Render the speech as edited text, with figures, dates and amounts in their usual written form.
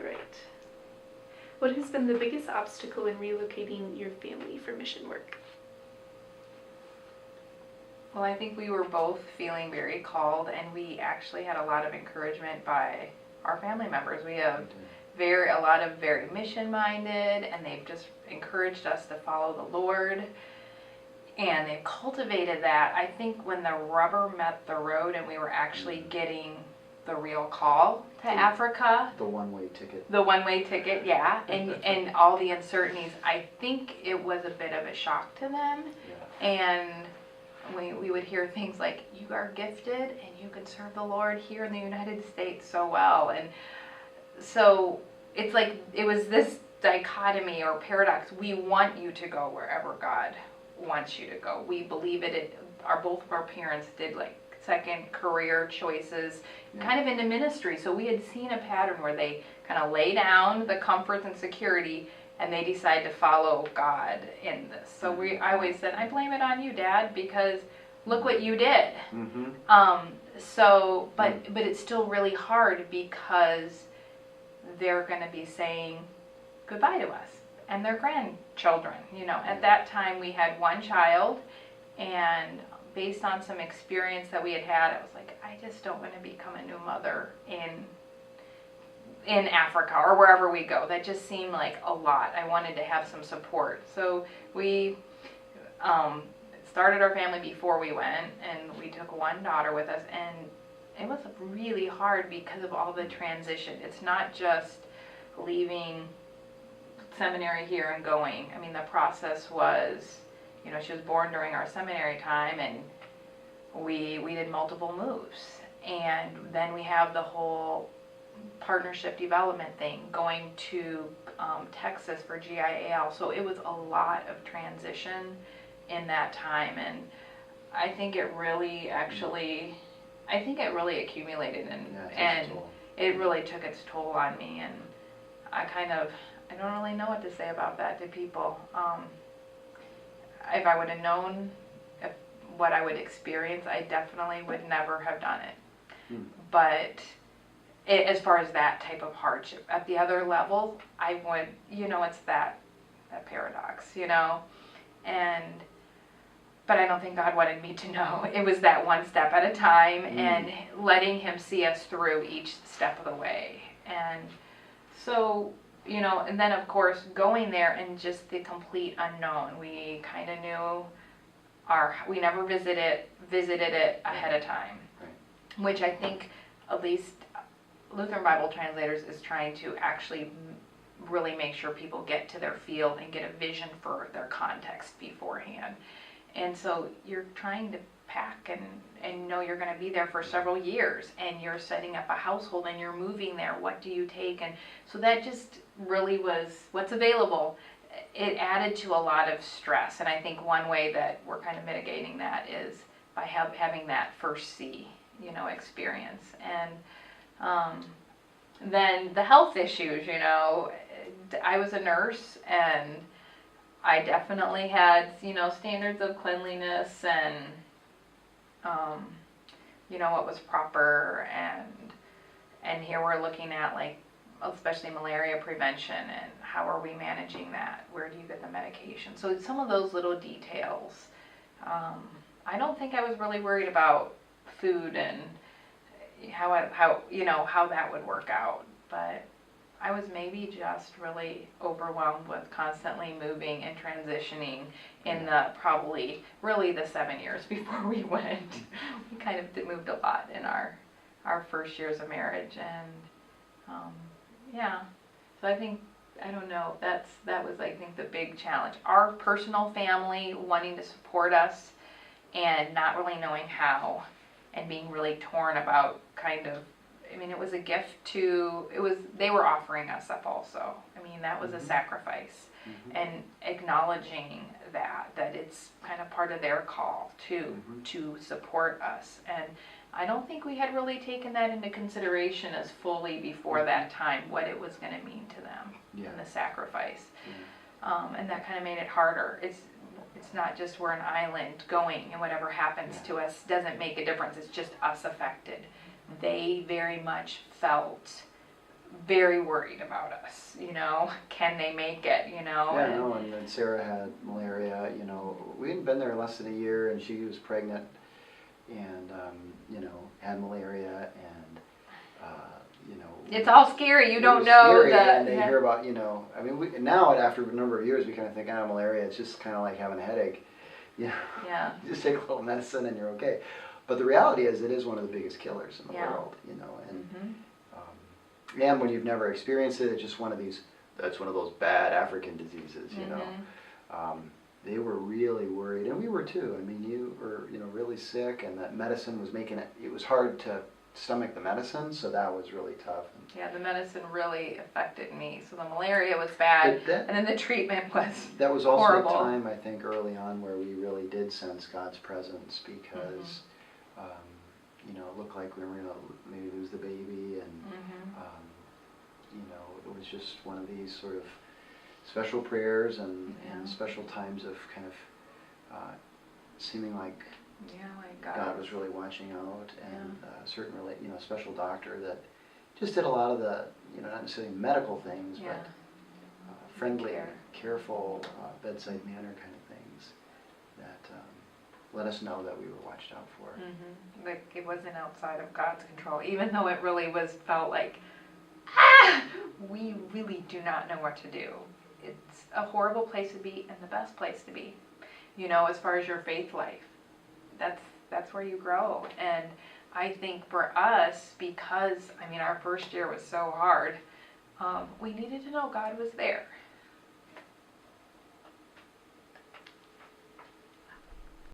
All right. What has been the biggest obstacle in relocating your family for mission work? Well, I think we were both feeling very called, and we actually had a lot of encouragement by our family members. We have a lot of very mission-minded, and they've just encouraged us to follow the Lord, and they've cultivated that. I think when the rubber met the road and we were actually getting the real call to Africa. The one-way ticket. The one-way ticket, yeah, and all the uncertainties, I think it was a bit of a shock to them. Yeah. And we would hear things like, you are gifted and you can serve the Lord here in the United States so well. And so it's like it was this dichotomy or paradox. We want you to go wherever God wants you to go. We believe it. Both of our parents did like second career choices, kind of into ministry. So we had seen a pattern where they kind of lay down the comforts and security and they decide to follow God in this. So I always said, I blame it on you, Dad, because look what you did. But it's still really hard because they're going to be saying goodbye to us and their grandchildren. You know, at that time we had one child, and based on some experience that we had, I was like, I just don't want to become a new mother in Africa or wherever we go. That just seemed like a lot. I wanted to have some support. So we started our family before we went, and we took one daughter with us, and it was really hard because of all the transition. It's not just leaving seminary here and going. I mean, the process was, you know, she was born during our seminary time, and we did multiple moves. And then we have the whole partnership development thing, going to Texas for GIAL. So it was a lot of transition in that time, and I think it really accumulated, and it really took its toll on me, and I don't really know what to say about that to people. If I would have known what I would experience, I definitely would never have done it. But as far as that type of hardship, at the other level, I would, you know, it's that paradox, you know, but I don't think God wanted me to know. It was that one step at a time and letting Him see us through each step of the way. And so, you know, and then of course going there and just the complete unknown. We kind of knew we never visited it ahead of time, which I think at least Lutheran Bible Translators is trying to actually really make sure people get to their field and get a vision for their context beforehand. And so you're trying to pack and know you're going to be there for several years, and you're setting up a household and you're moving there. What do you take? And so that just really was what's available. It added to a lot of stress, and I think one way that we're kind of mitigating that is by having that first C, you know, experience. And then the health issues, you know, I was a nurse, and I definitely had, you know, standards of cleanliness and, you know, what was proper, and here we're looking at, like, especially malaria prevention, and how are we managing that? Where do you get the medication? So some of those little details. I don't think I was really worried about food and how you know, how that would work out, but I was maybe just really overwhelmed with constantly moving and transitioning in probably the 7 years before we went. We kind of moved a lot in our first years of marriage, and so I think, I don't know, that was, I think, the big challenge. Our personal family wanting to support us and not really knowing how, and being really torn about kind of, I mean, it was a gift they were offering us up also. I mean, that was a sacrifice, and acknowledging that it's kind of part of their call to support us. And I don't think we had really taken that into consideration as fully before that time, what it was going to mean to them, and the sacrifice. And that kind of made it harder. It's not just we're an island going, and whatever happens to us doesn't make a difference. It's just us affected. They very much felt very worried about us, can they make it, Yeah, no, and then Sarah had malaria, we hadn't been there less than a year, and she was pregnant, and, had malaria, and, it's all scary, you it don't was know scary, that. and they hear about, now after a number of years, we kind of think, malaria, it's just kind of like having a headache, Yeah. you just take a little medicine and you're okay. But the reality is, it is one of the biggest killers in the world, and and when you've never experienced it, it's just that's one of those bad African diseases, They were really worried, and we were too. I mean, you were, really sick, and that medicine was making it was hard to stomach the medicine, so that was really tough. Yeah, the medicine really affected me. So the malaria was bad, and then the treatment was That was also horrible. a time, I think, early on where we really did sense God's presence, because it looked like we were going to maybe lose the baby, and it was just one of these sort of special prayers and special times of kind of seeming like God was really watching out, and certain special doctor that just did a lot of the not necessarily medical things, but friendly, careful, bedside manner kind of things that let us know that we were watched out for. Like it wasn't outside of God's control, even though it really felt like, we really do not know what to do. It's a horrible place to be and the best place to be, as far as your faith life. That's where you grow. And I think for us, because our first year was so hard, we needed to know God was there.